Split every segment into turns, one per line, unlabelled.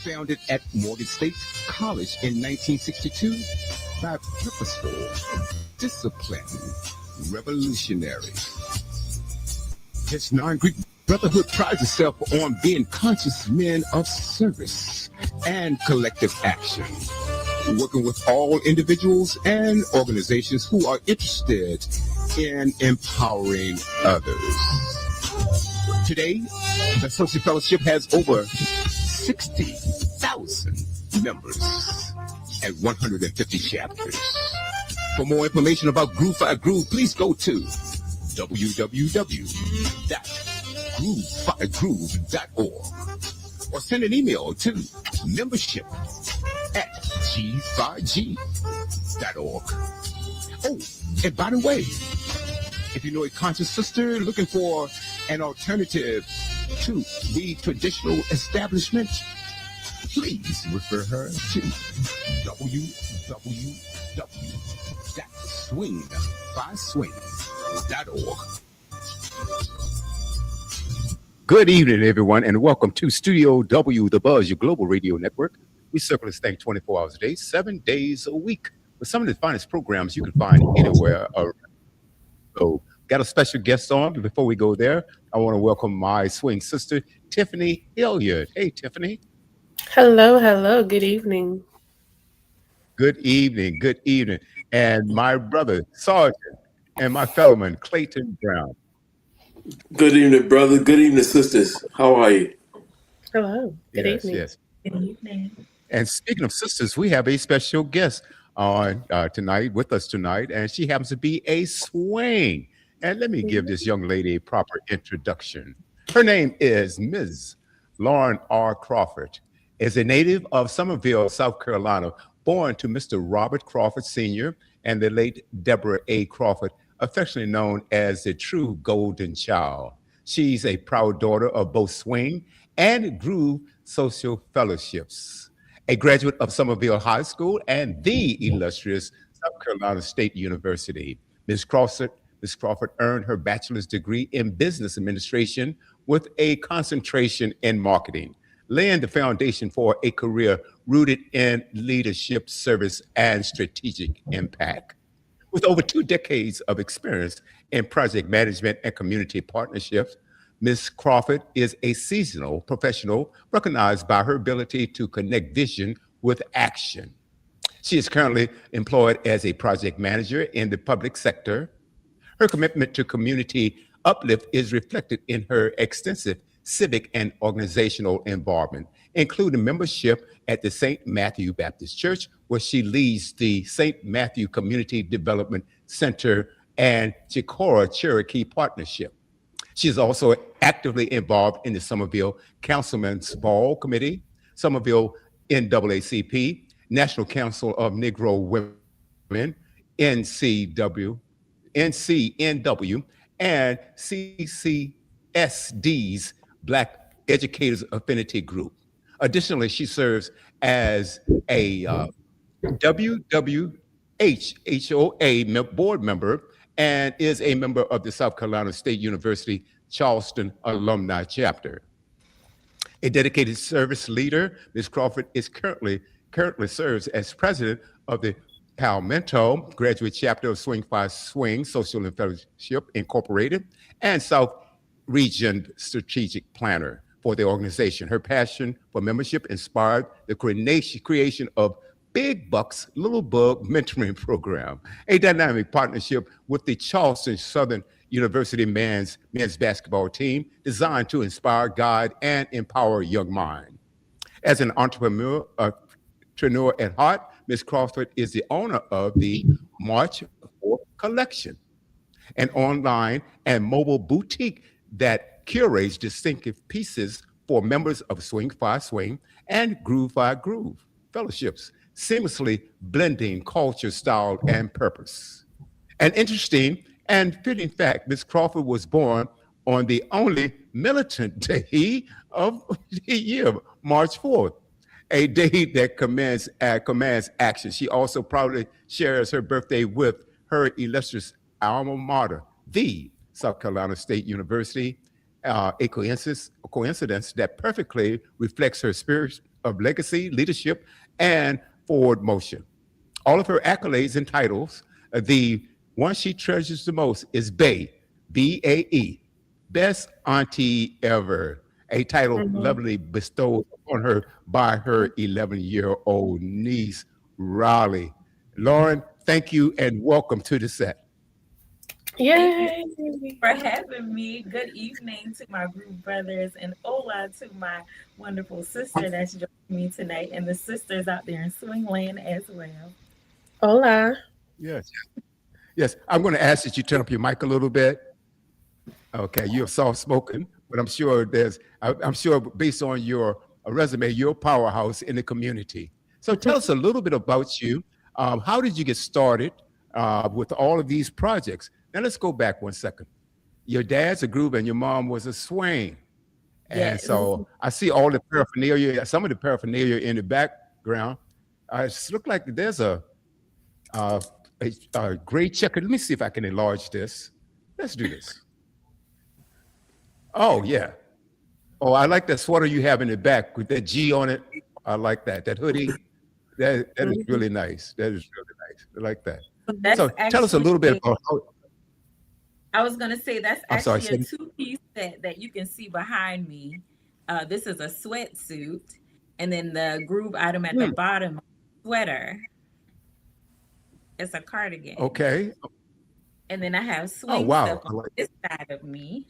founded at Morgan State College in 1962 by purposeful, disciplined revolutionaries. This non-Greek brotherhood prides itself on being conscious men of service and collective action, working with all individuals and organizations who are interested in empowering others. Today, the Associate Fellowship has over 60,000 members and 150 chapters. For more information about Groove 5 Groove, please go to www.groove5groove.org or send an email to membership@g5g.org. Oh, and by the way, if you know a conscious sister looking for an alternative to the traditional establishment, please refer her to www.swing5swing.org. Good evening, everyone, and welcome to Studio W, the Buzz, your global radio network. We circle this thing 24 hours a day, 7 days a week, with some of the finest programs you can find anywhere around. So, got a special guest on, but before we go there, I want to welcome my swing sister, Tiffany Hilliard. Hey, Tiffany.
Hello. Good evening.
Good evening. And my brother, Sergeant, and my fellowman, Clayton Brown.
Good evening, brother. Good evening, sisters. How are you?
Hello. Good evening.
Yes. Good evening. And speaking of sisters, we have a special guest on with us tonight, and she happens to be a swing. And let me give this young lady a proper introduction. Her name is Ms. Lauren R. Crawford. Is a native of Somerville, South Carolina, born to Mr. Robert Crawford Sr. and the late Deborah A. Crawford, affectionately known as the True Golden Child. She's a proud daughter of both Swing and Groove Social Fellowships, a graduate of Somerville High School and the illustrious South Carolina State University. Ms. Crawford earned her bachelor's degree in business administration with a concentration in marketing, laying the foundation for a career rooted in leadership, service, and strategic impact. With over 2 decades of experience in project management and community partnerships, Ms. Crawford is a seasonal professional recognized by her ability to connect vision with action. She is currently employed as a project manager in the public sector. Her commitment to community uplift is reflected in her extensive civic and organizational involvement, including membership at the St. Matthew Baptist Church, where she leads the St. Matthew Community Development Center and Chicora Cherokee Partnership. She is also actively involved in the Somerville Councilman's Ball Committee, Somerville NAACP, National Council of Negro Women, NCNW, and CCSD's Black Educators Affinity Group. Additionally, she serves as a WWHOA board member and is a member of the South Carolina State University Charleston Alumni Chapter. A dedicated service leader, Ms. Crawford is currently serves as president of the Palmetto Graduate Chapter of Swing 5 Swing Social and Fellowship Incorporated and South Region Strategic Planner for the organization. Her passion for membership inspired the creation of Big Bucks Little Bug Mentoring Program, a dynamic partnership with the Charleston Southern University men's basketball team designed to inspire, guide, and empower young minds. As an entrepreneur at heart, Ms. Crawford is the owner of the March 4th Collection, an online and mobile boutique that curates distinctive pieces for members of Swing 5 Swing and Groove 5 Groove fellowships, seamlessly blending culture, style, and purpose. An interesting and fitting fact, Ms. Crawford was born on the only militant day of the year, March 4th, a day that commands action. She also proudly shares her birthday with her illustrious alma mater, the South Carolina State University, a coincidence that perfectly reflects her spirit of legacy, leadership, and forward motion. All of her accolades and titles, the one she treasures the most is Bae, BAE, Best Auntie Ever, a title
Mhm.
lovingly bestowed on her by her 11-year-old niece, Raleigh. Lauren, thank you and welcome to the set.
Thank you
Yay!
for having me. Good evening to my group brothers and hola to my wonderful sister that's joining me tonight and the sisters out there in Swingland as well.
Hola.
Yes. Yes. I'm going to ask that you turn up your mic a little bit. Okay, you're soft spoken, but I'm sure based on your resume, you're a powerhouse in the community. So tell us a little bit about you. How did you get started with all of these projects? Now let's go back 1 second. Your dad's a groove and your mom was a swing. And
Yes.
so I see all the paraphernalia, some of the paraphernalia in the background. It looks like there's uh, a gray checker. Let me see if I can enlarge this. Let's do this. Oh, yeah. Oh, I like that sweater you have in the back with that G on it. I like that. That hoodie. That is
Mhm.
really nice. That is really nice. I like that.
So
Mhm.
So
that's
tell us a
actually
little bit
a,
about how.
I was gonna say that's
I'm sorry.
actually a two-piece set that you can see behind me. This is a sweatsuit, and then the groove item at the
Hmm,
bottom, sweater. It's a cardigan.
okay.
And then I have
Oh,
swing stuff
wow.
on
I like.
this side of me.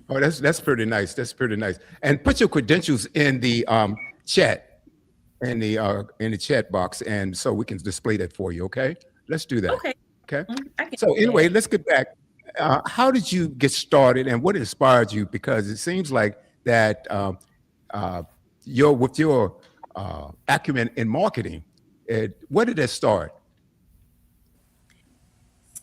Oh, that's pretty nice. That's pretty nice. And put your credentials in the chat in the chat box, and so we can display that for you. Okay, let's do that.
Okay,
Okay.
I can
So
do
anyway,
that.
let's get back. How did you get started, and what inspired you? Because it seems like that uh, your acumen in marketing. Where did that start?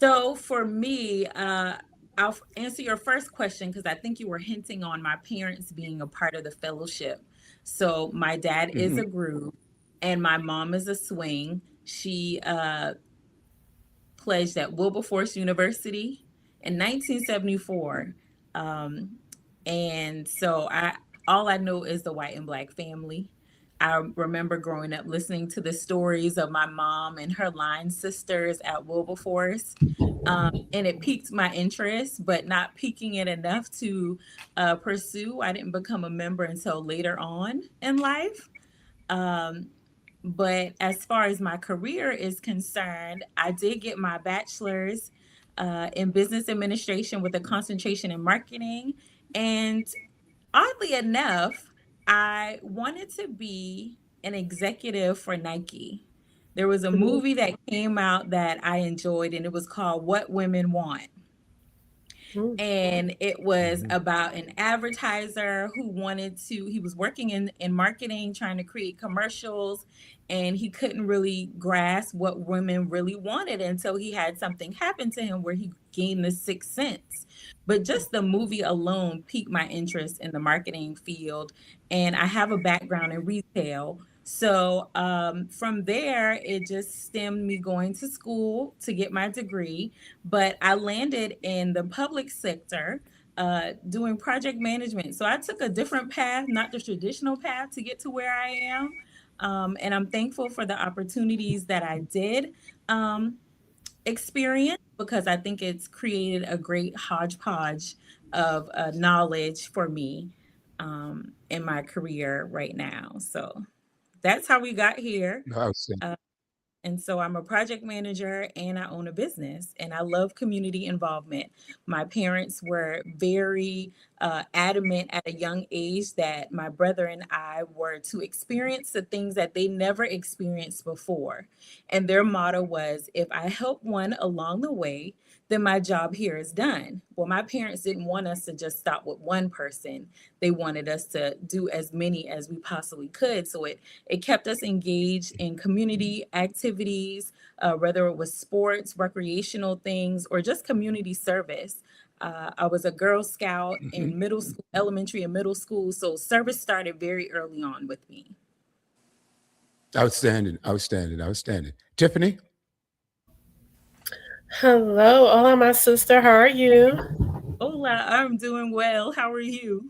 So for me, I'll answer your first question because I think you were hinting on my parents being a part of the fellowship. So my dad is
Hmm.
a groove and my mom is a swing. She pledged at Wilberforce University in 1974. Um, and so I all I know is the white and black family. I remember growing up listening to the stories of my mom and her line sisters at Wilberforce. And it piqued my interest, but not piquing it enough to pursue. I didn't become a member until later on in life. Um, but as far as my career is concerned, I did get my bachelor's in business administration with a concentration in marketing. And oddly enough, I wanted to be an executive for Nike. There was a
Mhm.
movie that came out that I enjoyed, and it was called What Women Want,
Mhm.
and it was
Hmm.
about an advertiser who wanted to he was working in marketing trying to create commercials, and he couldn't really grasp what women really wanted until he had something happen to him where he gained the sixth sense. But just the movie alone piqued my interest in the marketing field, and I have a background in retail. So from there, it just stemmed me going to school to get my degree, but I landed in the public sector doing project management. So I took a different path, not the traditional path, to get to where I am. And I'm thankful for the opportunities that I did experience because I think it's created a great hodgepodge of knowledge for me in my career right now. So that's how we got here.
I was saying.
Uh, and so I'm a project manager and I own a business and I love community involvement. My parents were very adamant at a young age that my brother and I were to experience the things that they never experienced before. And their motto was if I help one along the way, then my job here is done. Well, my parents didn't want us to just stop with one person. They wanted us to do as many as we possibly could. So it kept us engaged in community activities, whether it was sports, recreational things, or just community service. I was a Girl Scout
Hmm.
in middle school, elementary and middle school, so service started very early on with me.
Outstanding, outstanding, outstanding. Tiffany.
Hello, hola, my sister. How are you?
Hola, I'm doing well. How are you?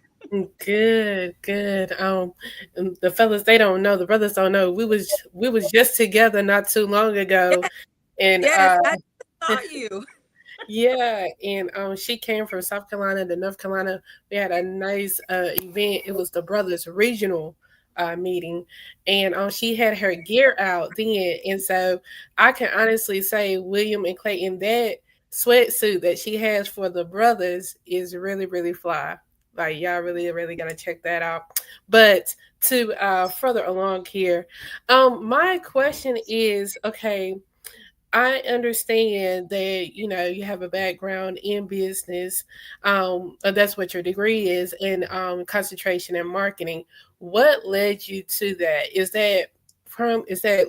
Good, good. And the fellas, they don't know. The brothers don't know. We was just together not too long ago, and
Yes, I saw you.
yeah, and she came from South Carolina to North Carolina. We had a nice event. It was the brothers regional meeting, and she had her gear out then, and so I can honestly say William and Clayton, that sweatsuit that she has for the brothers is really really fly. Like y'all really really gotta check that out. But to further along here, my question is okay. I understand that you have a background in business. That's what your degree is in concentration in marketing. What led you to that? Is that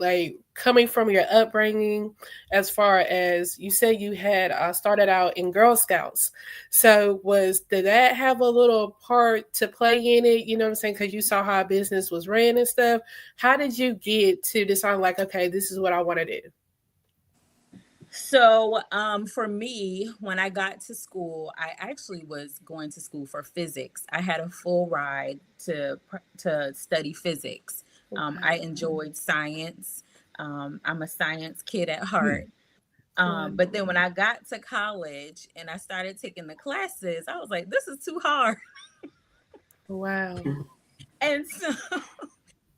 like coming from your upbringing? As far as you said, you had started out in Girl Scouts. So did that have a little part to play in it? You know what I'm saying? Because you saw how business was ran and stuff. How did you get to decide like, okay, this is what I want to do?
So, for me, when I got to school, I actually was going to school for physics. I had a full ride to study physics. I
Okay.
enjoyed science. I'm a science kid at heart.
Hmm.
Wow.
But then when I got to college and I started taking the classes, I was like, this is too hard.
Wow.
And so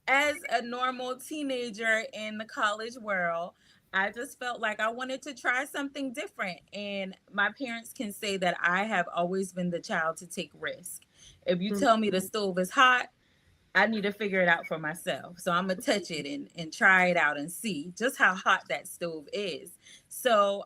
as a normal teenager in the college world, I just felt like I wanted to try something different. And my parents can say that I have always been the child to take risk. If you
Mm,
tell me the stove is hot, I need to figure it out for myself. So I'm gonna touch it and try it out and see just how hot that stove is. So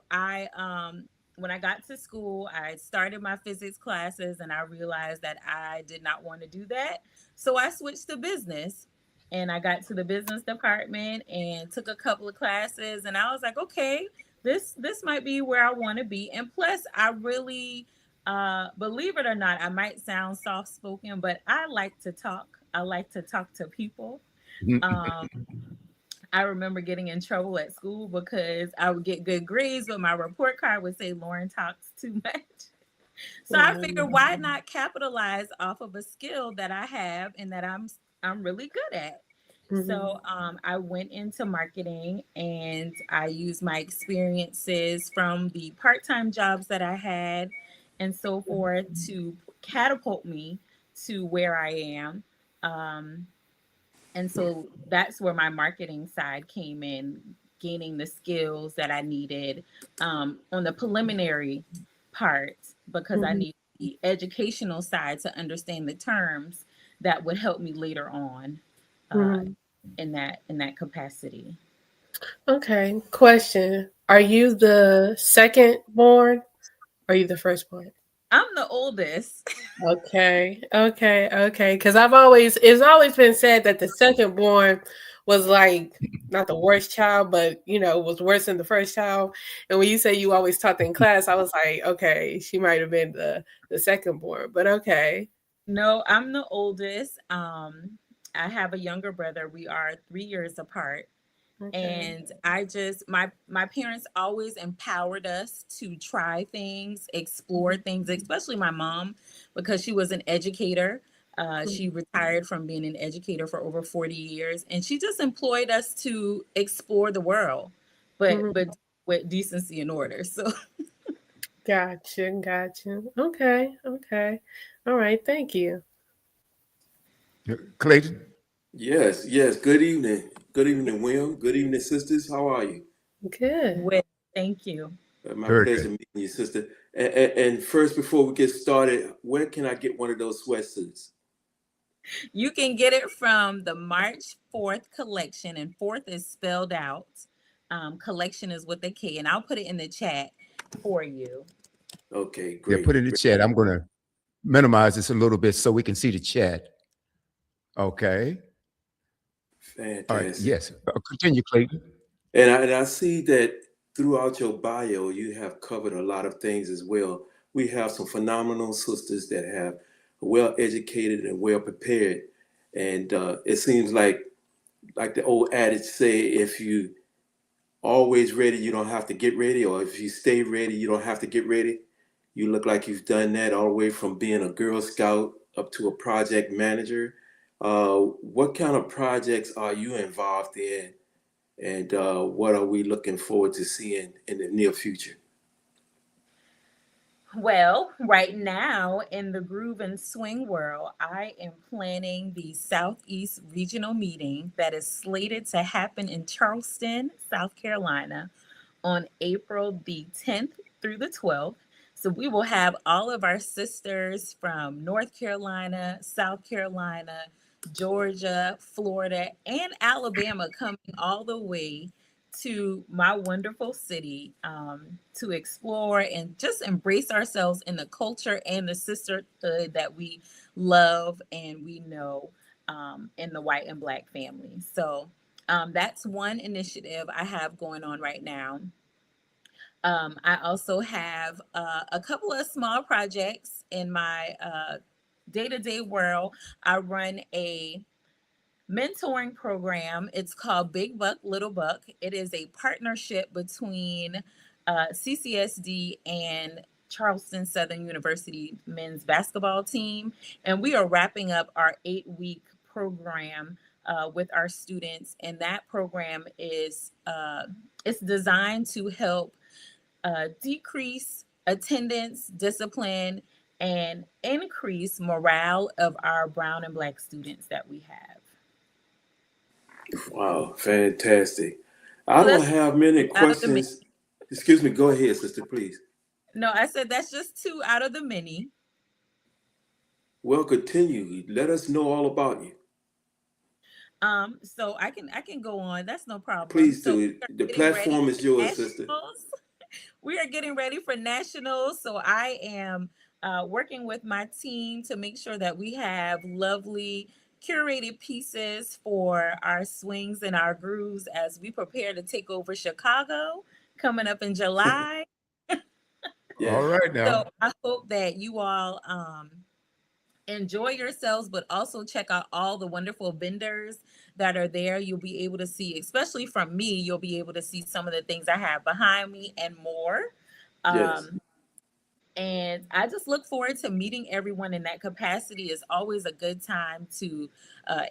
when I got to school, I started my physics classes and I realized that I did not want to do that. So I switched to business and I got to the business department and took a couple of classes and I was like, okay, this might be where I want to be. And plus I really believe it or not, I might sound soft spoken, but I like to talk. I like to talk to people. Um, I remember getting in trouble at school because I would get good grades, but my report card would say Lauren talks too much. So I
wow.
figured, why not capitalize off of a skill that I have and that I'm really good at.
Mhm,
So I went into marketing and I used my experiences from the part-time jobs that I had and so forth to catapult me to where I am. Um, and so that's where my marketing side came in, gaining the skills that I needed on the preliminary part because I
mhm,
need the educational side to understand the terms that would help me later on uh,
mhm.
in that capacity.
Okay. Question: Are you the second born? Or are you the firstborn?
I'm the oldest.
Okay, okay, okay. Because it's always been said that the second born was like not the worst child, but was worse than the first child. And when you say you always taught in class, I was like, okay, she might have been the second born, but okay.
No, I'm the oldest. I have a younger brother. We are 3 years apart.
Okay.
And I just my parents always empowered us to try things, explore
Mhm,
things, especially my mom because she was an educator. She retired from being an educator for over 40 years and she just employed us to explore the world, but
mhm.
with decency and order. So
Gotcha, gotcha. Okay, okay. All right, thank you.
Clayton,
Yes, yes. Good evening. Good evening, William. Good evening, sisters. How are you?
Good.
with thank you.
My
very
pleasure
good.
meeting you, sister. And first, before we get started, where can I get one of those sweatsuits?
You can get it from the March 4th collection, and fourth is spelled out. Collection is with a K, and I'll put it in the chat for you.
Okay,
Yeah, put
great,
in the
great.
chat. I'm going to minimize this a little bit so we can see the chat. Okay. All right.
Fantastic.
Yes. Continue, Clayton.
And I see that throughout your bio, you have covered a lot of things as well. We have some phenomenal sisters that have well educated and well prepared. And it seems like the old adage say, if you always ready, you don't have to get ready, or if you stay ready, you don't have to get ready. You look like you've done that all the way from being a Girl Scout up to a project manager. What kind of projects are you involved in, and what are we looking forward to seeing in the near future?
Well, right now in the groove and swing world, I am planning the Southeast Regional Meeting that is slated to happen in Charleston, South Carolina on April the 10th through the 12th. So we will have all of our sisters from North Carolina, South Carolina, Georgia, Florida, and Alabama coming all the way to my wonderful city to explore and just embrace ourselves in the culture and the sisterhood that we love and we know in the white and black family. So that's one initiative I have going on right now. I also have a couple of small projects in my day to day world. I run a mentoring program. It's called Big Buck, Little Buck. It is a partnership between CCSD and Charleston Southern University men's basketball team. And we are wrapping up our 8 week program with our students. And that program is it's designed to help decrease attendance, discipline, and increase morale of our brown and black students that we have.
Wow, fantastic. I
So
don't
that's
have many
out of the many.
questions. Excuse me, go ahead, sister, please.
No, I said that's just two out of the many.
Well, continue. Let us know all about you.
So I can go on. That's no problem.
Please
So
do.
we are
The
getting ready
platform
for
is yours, sister.
nationals. We are getting ready for nationals. So I am working with my team to make sure that we have lovely curated pieces for our swings and our grooves as we prepare to take over Chicago coming up in July.
All
Yes.
right now.
So I hope that you all enjoy yourselves, but also check out all the wonderful vendors that are there. You'll be able to see, especially from me, you'll be able to see some of the things I have behind me and more.
Yes.
Um, and I just look forward to meeting everyone in that capacity. Is always a good time to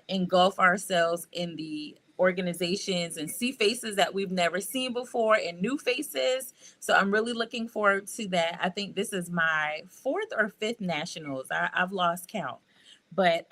engulf ourselves in the organizations and see faces that we've never seen before and new faces. So I'm really looking forward to that. I think this is my fourth or fifth nationals. I've lost count, but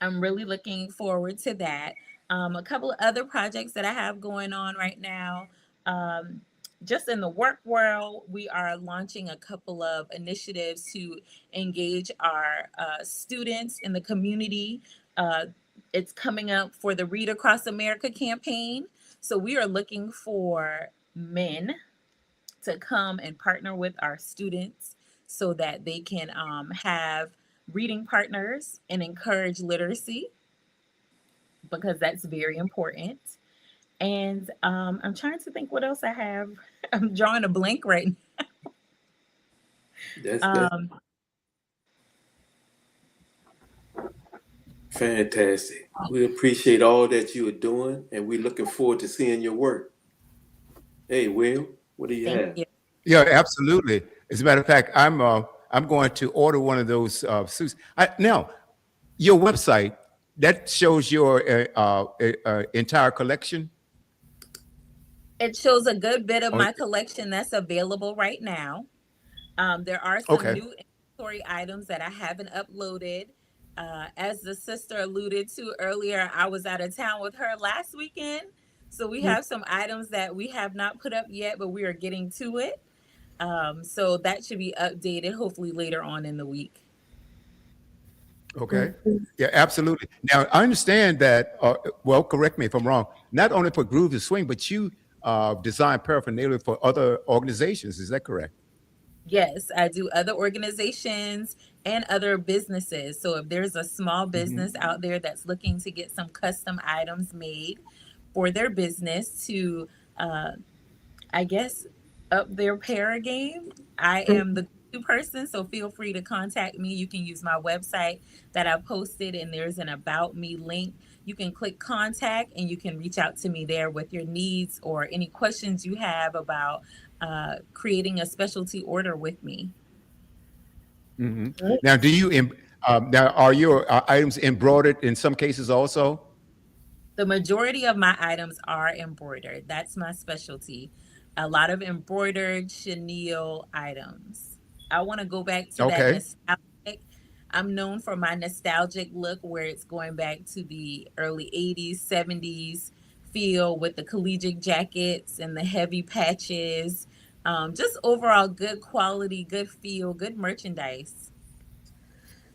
I'm really looking forward to that. A couple of other projects that I have going on right now. Um, just in the work world, we are launching a couple of initiatives to engage our students in the community. Uh, it's coming up for the Read Across America campaign. So we are looking for men to come and partner with our students so that they can have reading partners and encourage literacy because that's very important. And I'm trying to think what else I have. I'm drawing a blank right
That's
now.
fantastic. We appreciate all that you are doing, and we're looking forward to seeing your work. Hey, Will, what do you
Thank
have?
you.
Yeah, absolutely. As a matter of fact, I'm going to order one of those suits. Now, your website that shows your entire collection.
It shows a good bit of
On,
my collection that's available right now. There are some
okay,
new inventory items that I haven't uploaded. As the sister alluded to earlier, I was out of town with her last weekend. So we have some items that we have not put up yet, but we are getting to it. So that should be updated hopefully later on in the week.
okay, yeah, absolutely. Now I understand that. Well, correct me if I'm wrong. Not only for Groove to Swing, but you design paraphernalia for other organizations. Is that correct?
Yes, I do other organizations and other businesses. So if there's a small
Hmm.
business out there that's looking to get some custom items made for their business to, uh, I guess, up their para game, I am the person, so feel free to contact me. You can use my website that I posted, and there's an About Me link. You can click contact and you can reach out to me there with your needs or any questions you have about creating a specialty order with me.
Hmm. Now, now are your items embroidered in some cases also?
The majority of my items are embroidered. That's my specialty. A lot of embroidered chenille items. I want to go back to that
Okay.
nostalgic. I'm known for my nostalgic look where it's going back to the early 80s, 70s feel with the collegiate jackets and the heavy patches. Just overall good quality, good feel, good merchandise.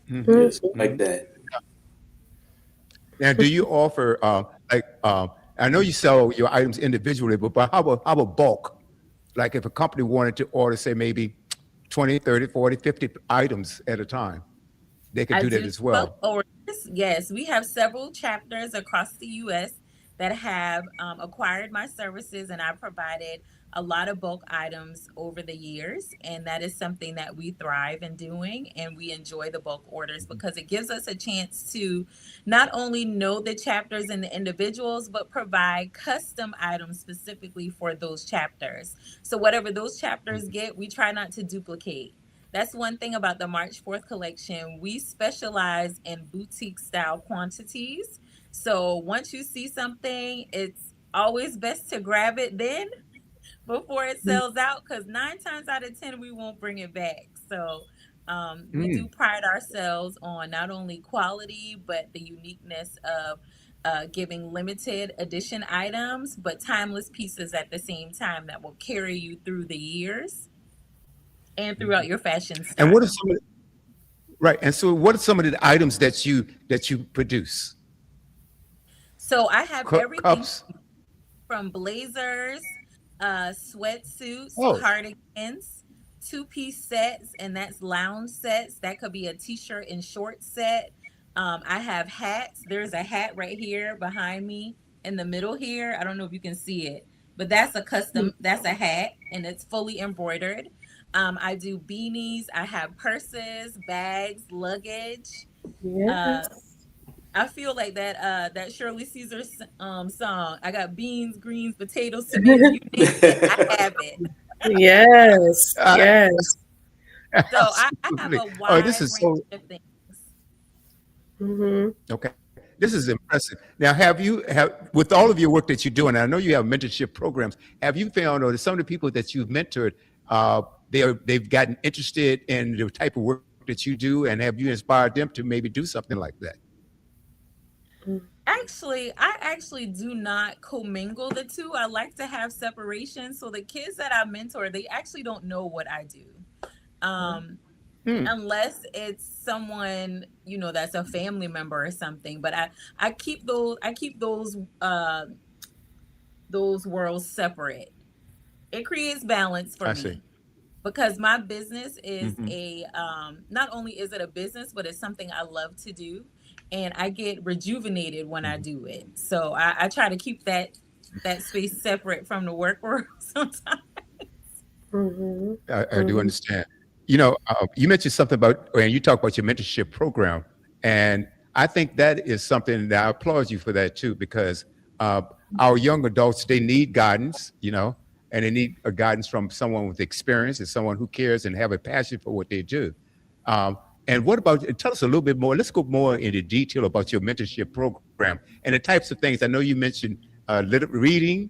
Hmm.
Yes,
Mhm.
like
Hmm.
that.
Now, do you offer like I know you sell your items individually, but how about bulk? Like if a company wanted to order, say maybe 20, 30, 40, 50 items at a time, they could
I
do that
do
as
bulk
well.
orders. Yes, we have several chapters across the U.S. that have acquired my services, and I provided a lot of bulk items over the years. And that is something that we thrive in doing, and we enjoy the bulk orders because it gives us a chance to not only know the chapters and the individuals, but provide custom items specifically for those chapters. So whatever those chapters get, we try not to duplicate. That's one thing about the March 4th collection. We specialize in boutique style quantities. So once you see something, it's always best to grab it then before it sells out because 9 times out of 10, we won't bring it back. So we do
Mm.
pride ourselves on not only quality, but the uniqueness of giving limited edition items, but timeless pieces at the same time that will carry you through the years and throughout
Mhm.
your fashion
And what are
style.
some of right? And so, what are some of the items that you produce?
So I have everything
Cups.
from blazers, sweatsuits,
Oh.
cardigans, two-piece sets, and that's lounge sets. That could be a t-shirt and short set. I have hats. There's a hat right here behind me in the middle here. I don't know if you can see it, but that's a custom, that's a hat, and it's fully embroidered. I do beanies. I have purses, bags, luggage. Uh,
Yes.
I feel like that Shirley Caesar song. I got beans, greens, potatoes, tomatoes, you name it, I have it.
Yes.
Uh,
Yes.
So I have
absolutely.
a
Oh, this
wide
is
range
so
of things.
Mhm.
okay. This is impressive. Now, have with all of your work that you're doing, and I know you have mentorship programs. Have you found, or some of the people that you've mentored, uh, they've gotten interested in the type of work that you do, and have you inspired them to maybe do something like that?
Actually, I actually do not commingle the two. I like to have separation. So the kids that I mentor, they actually don't know what I do. Um,
Hmm.
unless it's someone, that's a family member or something. But I keep those worlds separate. It creates balance for
I see.
me because my business is
Hmm.
a not only is it a business, but it's something I love to do, and I get rejuvenated when I
Hmm.
do it. So I try to keep that space separate from the work world sometimes.
Mhm.
I do
Mhm.
understand. You mentioned something about, and you talk about your mentorship program, and I think that is something that I applaud you for that too, because uh, our young adults they need guidance, and they need a guidance from someone with experience and someone who cares and have a passion for what they do. Um, and what about? Tell us a little bit more. Let's go more into detail about your mentorship program and the types of things. I know you mentioned reading,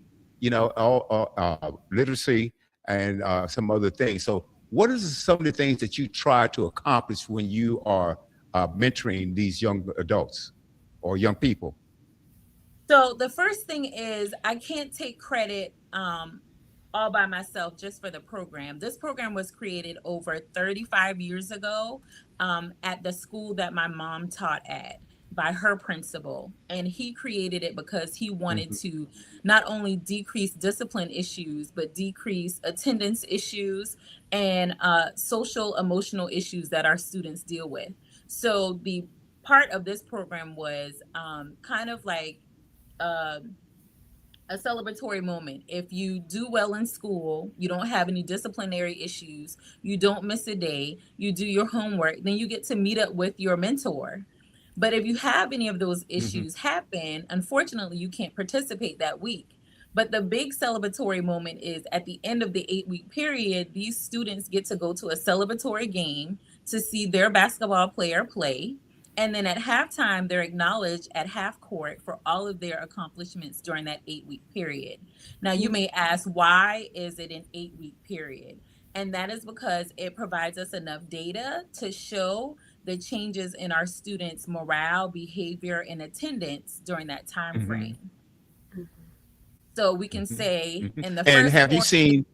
literacy, and some other things. So, what are some of the things that you try to accomplish when you are mentoring these young adults or young people?
So the first thing is I can't take credit all by myself just for the program. This program was created over 35 years ago at the school that my mom taught at by her principal. And he created it because he wanted
Hmm.
to not only decrease discipline issues, but decrease attendance issues and social emotional issues that our students deal with. So the part of this program was kind of like um, A celebratory moment. If you do well in school, you don't have any disciplinary issues, you don't miss a day, you do your homework, then you get to meet up with your mentor. But if you have any of those
Hmm.
issues happen, unfortunately, you can't participate that week. But the big celebratory moment is at the end of the 8 week period, these students get to go to a celebratory game to see their basketball player play. And then at halftime, they're acknowledged at half court for all of their accomplishments during that 8 week period. Now, you may ask, why is it an 8 week period? And that is because it provides us enough data to show the changes in our students' morale, behavior, and attendance during that time
Hmm.
frame. So we can
Hmm.
say
Hmm.
in the
And
first
have you
quarter.
seen?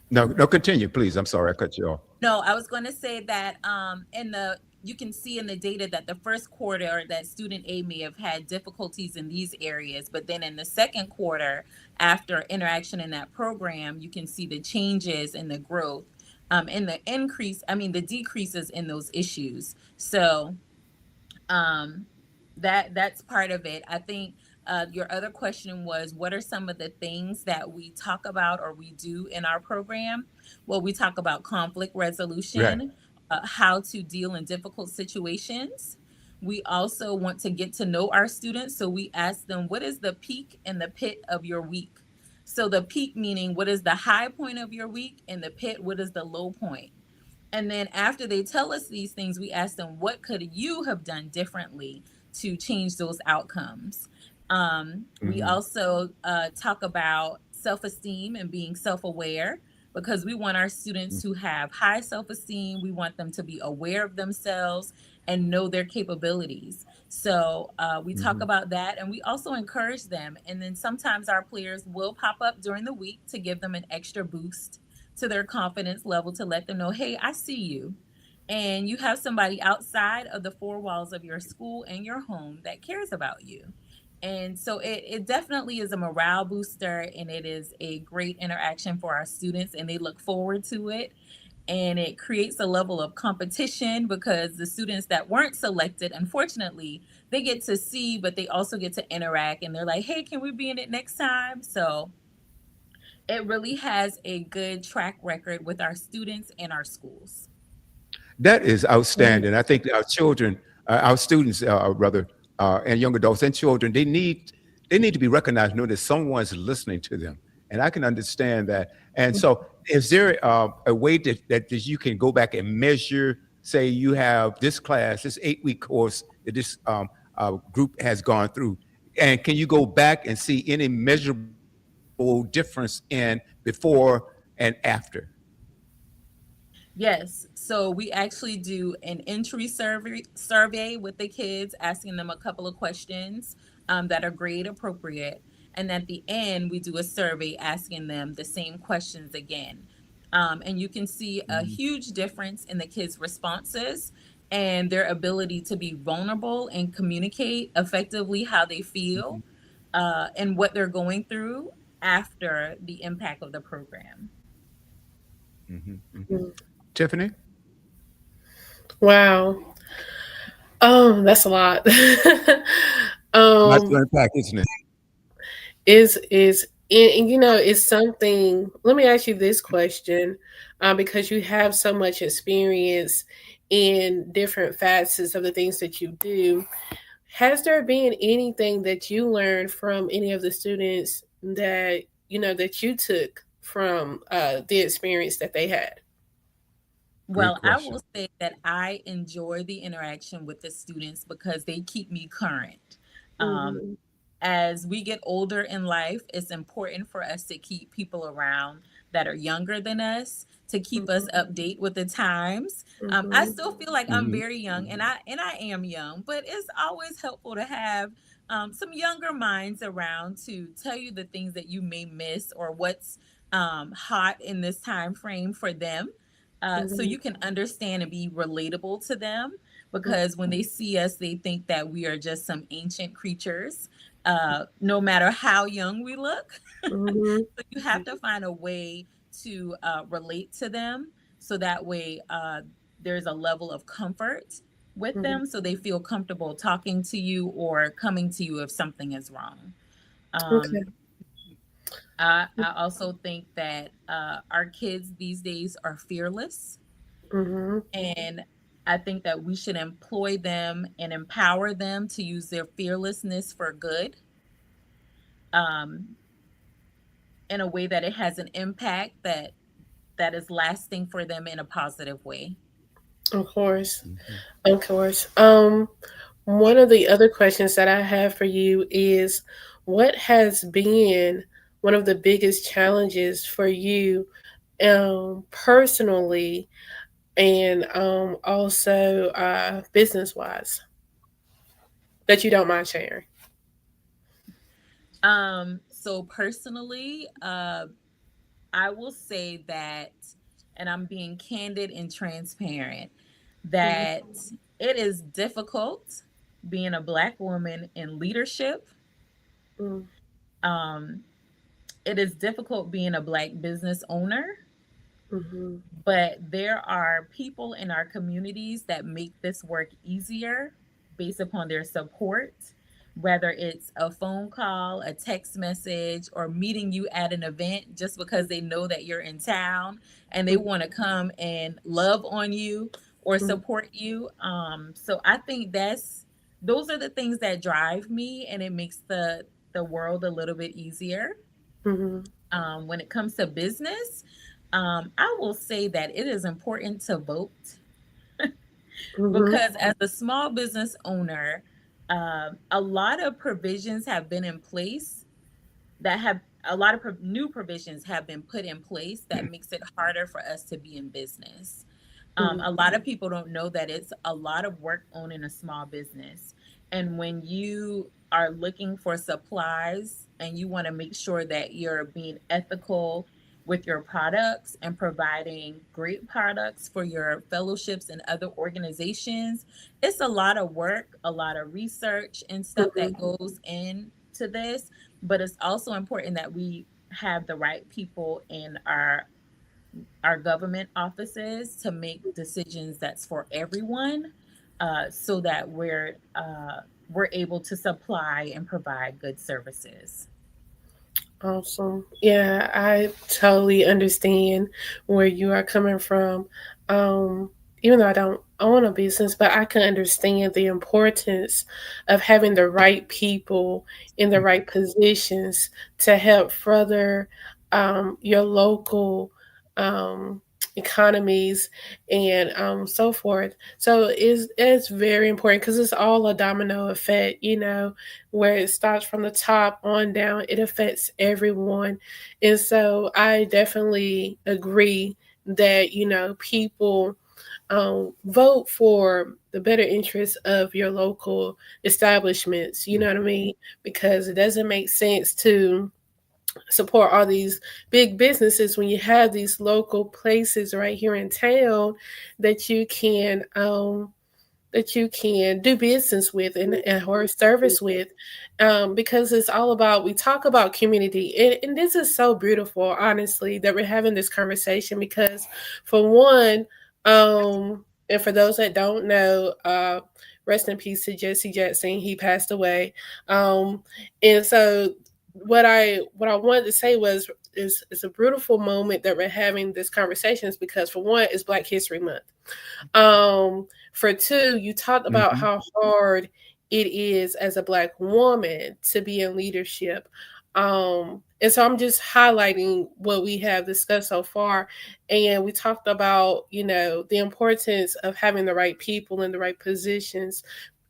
No, no, continue, please. I'm sorry, I cut you off.
No, I was going to say that in the you can see in the data that the first quarter that student A may have had difficulties in these areas, but then in the second quarter, after interaction in that program, you can see the changes and the growth, and the increase. I mean, the decreases in those issues. So um that's part of it. I think your other question was, what are some of the things that we talk about or we do in our program? Well, we talk about conflict
Right.
resolution, how to deal in difficult situations. We also want to get to know our students, so we ask them, what is the peak and the pit of your week? So the peak meaning, what is the high point of your week, and the pit, what is the low point? And then after they tell us these things, we ask them, what could you have done differently to change those outcomes? We
Hmm.
also talk about self esteem and being self aware, because we want our students to have high self esteem. We want them to be aware of themselves and know their capabilities. So we talk
Hmm.
about that, and we also encourage them. And then sometimes our players will pop up during the week to give them an extra boost to their confidence level, to let them know, hey, I see you. And you have somebody outside of the four walls of your school and your home that cares about you. And so it definitely is a morale booster, and it is a great interaction for our students, and they look forward to it. And it creates a level of competition, because the students that weren't selected, unfortunately, they get to see, but they also get to interact, and they're like, hey, can we be in it next time? So it really has a good track record with our students and our schools.
That is
Mhm.
outstanding. I think our children, our students, rather, and young adults and children, they need to be recognized, know that someone's listening to them, and I can understand that. And so, is there a way that you can go back and measure? Say you have this class, this 8 week course that this group has gone through, and can you go back and see any measurable difference in before and after?
Yes, so we actually do an entry survey with the kids, asking them a couple of questions that are grade appropriate, and at the end we do a survey asking them the same questions again. And you can see a
Mhm.
huge difference in the kids' responses and their ability to be vulnerable and communicate effectively how they feel
Mhm.
and what they're going through after the impact of the program.
Mhm. Mhm. Tiffany,
Wow. That's a lot.
lots to
um,
unpack, isn't it?
is and, it's something. Let me ask you this question, because you have so much experience in different facets of the things that you do. Has there been anything that you learned from any of the students that that you took from the experience that they had?
Great
Well, I will
question.
say that I enjoy the interaction with the students because they keep me current. Um,
Hmm.
as we get older in life, it's important for us to keep people around that are younger than us, to keep us
Hmm.
update with the times. I
Hmm.
still feel like I'm
Mhm.
very young, and I am young, but it's always helpful to have some younger minds around to tell you the things that you may miss, or what's hot in this time frame for them, so
Hmm.
you can understand and be relatable to them, because when they see us, they think that we are just some ancient creatures, no matter how young we look.
Hmm.
So you have to find a way to relate to them, so that way there's a level of comfort with
Mhm.
them so they feel comfortable talking to you or coming to you if something is wrong. Um,
Okay.
I also think that our kids these days are fearless.
Mhm.
And I think that we should employ them and empower them to use their fearlessness for good, um, in a way that it has an impact that is lasting for them in a positive way.
Of course.
Mhm.
Of course. One of the other questions that I have for you is what has been one of the biggest challenges for you personally and also business wise that you don't mind sharing?
So personally, I will say that, and I'm being candid and transparent,
Mhm.
that it is difficult being a Black woman in leadership.
Mhm.
Um, it is difficult being a Black business owner,
Mhm.
but there are people in our communities that make this work easier based upon their support, whether it's a phone call, a text message, or meeting you at an event just because they know that you're in town and they want to come and love on you or
Mhm.
support you. So I think those are the things that drive me, and it makes the world a little bit easier.
Mhm.
When it comes to business, I will say that it is important to vote
Mhm.
because as a small business owner, a lot of provisions have been in place that have a lot of new provisions have been put in place that makes it harder for us to be in business.
Mhm.
A lot of people don't know that it's a lot of work owning a small business. And when you are looking for supplies and you want to make sure that you're being ethical with your products and providing great products for your fellowships and other organizations, it's a lot of work, a lot of research and stuff that
Mhm.
goes into this. But it's also important that we have the right people in our government offices to make decisions that's for everyone, so that we're able to supply and provide good services.
Awesome. Yeah, I totally understand where you are coming from. Um, Even though I don't own a business, but I can understand the importance of having the right people in the right positions to help further your local um, economies and so forth. So it's very important because it's all a domino effect, where it starts from the top on down, it affects everyone. And so I definitely agree that, people vote for the better interests of your local establishments. You know what I mean? Because it doesn't make sense to support all these big businesses when you have these local places right here in town that you can do business with and or service with, because it's all about, we talk about community, and this is so beautiful, honestly, that we're having this conversation because for one, and for those that don't know, rest in peace to Jesse Jackson, he passed away. And so what I wanted to say was, it's a beautiful moment that we're having this conversation is because for one, it's Black History Month. For two, you talked about
Mhm.
how hard it is as a Black woman to be in leadership. And so I'm just highlighting what we have discussed so far. And we talked about, the importance of having the right people in the right positions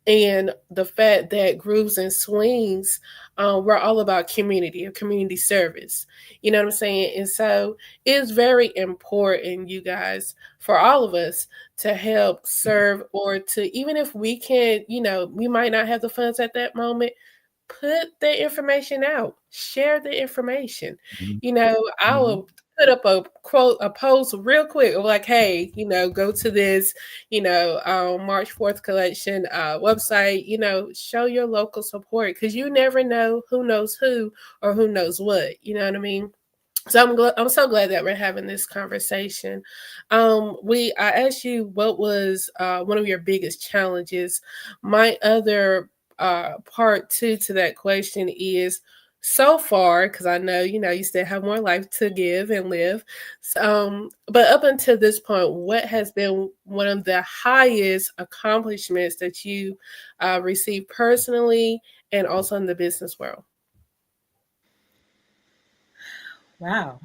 and the fact that grooves and swings, we're all about community or community service. You know what I'm saying? And so it's very important, you guys, for all of us to help serve, or to, even if we can't, we might not have the funds at that moment, put the information out, share the information.
Mhm.
I
Mhm.
will put up a post real quick of like, hey, go to this, March 4th collection website, show your local support because you never know who knows who or who knows what, you know what I mean? So I'm so glad that we're having this conversation. I asked you what was one of your biggest challenges. My other part two to that question is so far, because I know you still have more life to give and live. But up until this point, what has been one of the highest accomplishments that you received personally and also in the business world?
Wow,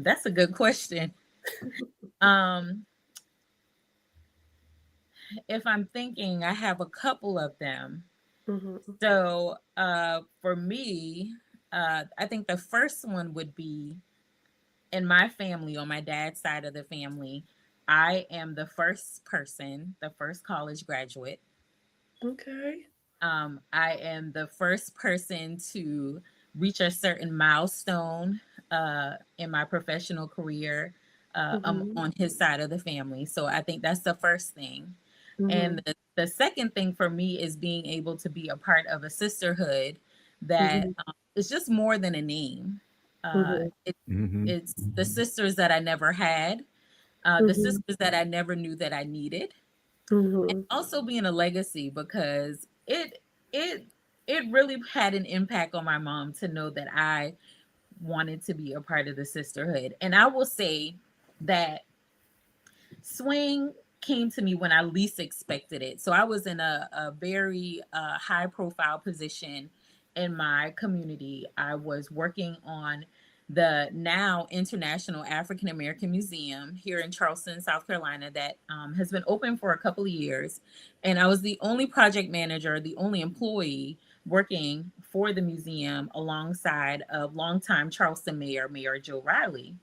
that's a good question. Um, if I'm thinking, I have a couple of them.
Hmm.
So, for me, I think the first one would be in my family, on my dad's side of the family. I am the first person, the first college graduate.
Okay.
I am the first person to reach a certain milestone in my professional career.
Hmm.
On his side of the family. So I think that's the first thing. And
Hmm.
the second thing for me is being able to be a part of a sisterhood that
Mhm,
is just more than a name.
mhm,
Hmm.
It's the sisters that I never had, the
mhm,
sisters that I never knew that I needed, and
mhm,
also being a legacy because it it really had an impact on my mom to know that I wanted to be a part of the sisterhood. And I will say that swing came to me when I least expected it. So I was in a very high profile position in my community. I was working on the now International African American Museum here in Charleston, South Carolina, that has been open for a couple of years. And I was the only project manager, the only employee working for the museum alongside of longtime Charleston Mayor, Mayor Joe Riley.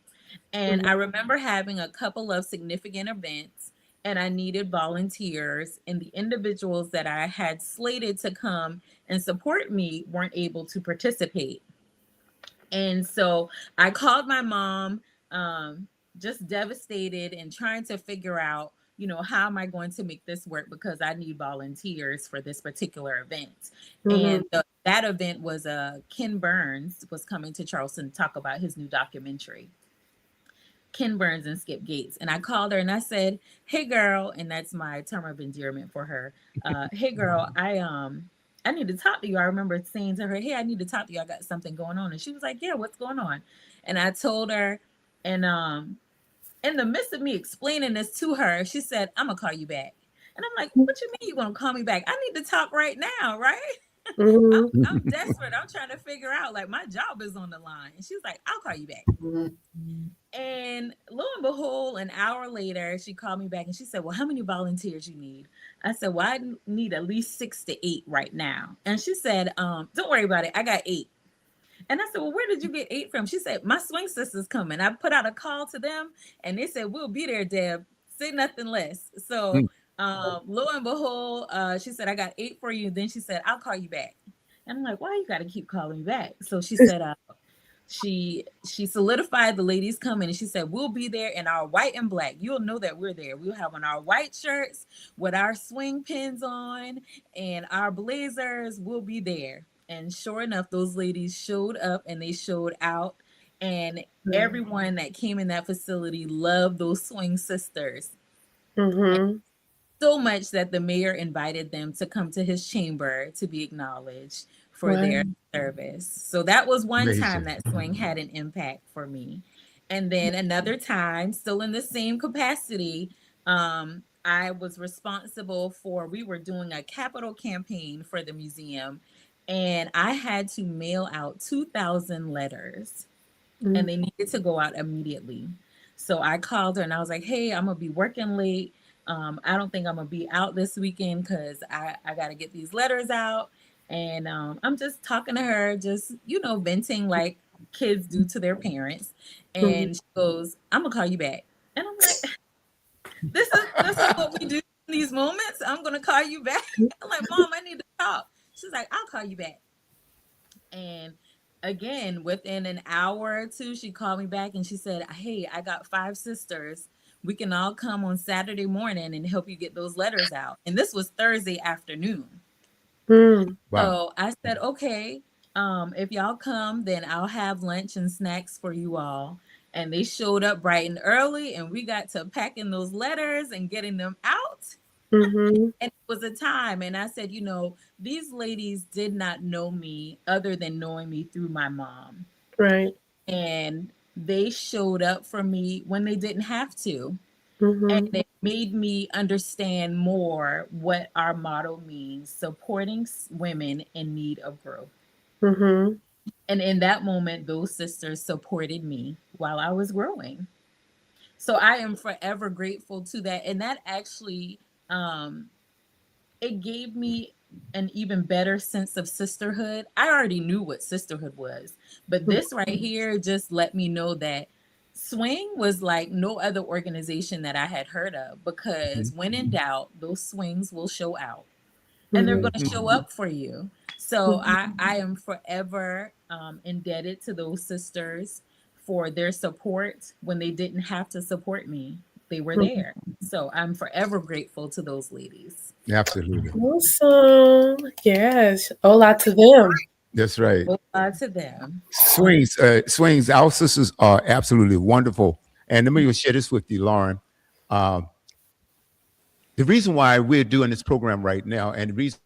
And
mhm,
I remember having a couple of significant events, and I needed volunteers, and the individuals that I had slated to come and support me weren't able to participate. And so I called my mom, just devastated and trying to figure out, how am I going to make this work because I need volunteers for this particular event.
mhm,
And that event was Ken Burns was coming to Charleston to talk about his new documentary. Ken Burns and Skip Gates. And I called her and I said, "Hey girl," and that's my term of endearment for her. "Hey girl, I need to talk to you." I remember saying to her, "Hey, I need to talk to you. I got something going on." And she was like, "Yeah, what's going on?" And I told her, and in the midst of me explaining this to her, she said, "I'm gonna call you back." And I'm like, "What you mean you gonna call me back? I need to talk right now, right?"
mhm,
I'm desperate. I'm trying to figure out, like, my job is on the line. And she was like, "I'll call you back." And lo and behold, an hour later, she called me back and she said, "Well, how many volunteers you need?" I said, "Well, I need at least 6 to 8 right now." And she said, "Don't worry about it. I got 8." And I said, "Well, where did you get 8 from?" She said, "My swing sisters coming. I put out a call to them and they said, 'We'll be there, Deb. Say nothing less.'" So lo and behold, she said, "I got 8 for you." Then she said, "I'll call you back." And I'm like, "Why you got to keep calling me back?" So she said, she solidified the ladies coming and she said, "We'll be there in our white and black. You'll know that we're there. We'll have on our white shirts with our swing pins on and our blazers. We'll be there." And sure enough, those ladies showed up and they showed out, and everyone that came in that facility loved those swing sisters
mhm.
so much that the mayor invited them to come to his chamber to be acknowledged for
Wow.
their service. So that was one time
Amazing.
that swing had an impact for me. And then another time, still in the same capacity, I was responsible for, we were doing a capital campaign for the museum, and I had to mail out 2,000 letters and
Mm,
they needed to go out immediately. So I called her and I was like, "Hey, I'm gonna be working late. I don't think I'm gonna be out this weekend because I got to get these letters out." And I'm just talking to her, just, venting like kids do to their parents.
mhm,
And she goes, "I'm gonna call you back." And I'm like, this is what we do in these moments. I'm gonna call you back. I'm like, "Mom, I need to talk." She's like, "I'll call you back." And again, within an hour or two, she called me back and she said, "Hey, I got 5 sisters. We can all come on Saturday morning and help you get those letters out." And this was Thursday afternoon.
mm,
Wow.
So I said, "Okay." If y'all come, then I'll have lunch and snacks for you all. And they showed up bright and early, and we got to packing those letters and getting them out.
Mm-hmm.
And it was a time. And I said, these ladies did not know me other than knowing me through my mom.
Right.
And they showed up for me when they didn't have to. And
Mm-hmm.
it made me understand more what our motto means, supporting women in need of growth.
Mm-hmm.
And in that moment, those sisters supported me while I was growing. So I am forever grateful to that. And that actually, um, it gave me an even better sense of sisterhood. I already knew what sisterhood was, but this right here just let me know that Swing was like no other organization that I had heard of, because
Mhm.
when in doubt, those swings will show out and they're
Mm-hmm.
going to
Mhm.
show up for you. So I am forever indebted to those sisters for their support when they didn't have to support me. They were there. So I'm forever grateful to those ladies.
Absolutely.
Awesome. Yes. Hola to them.
That's right.
To them.
Swings. Our sisters are absolutely wonderful. And let me just share this with you, Lauren. Um, the reason why we're doing this program right now, and the reason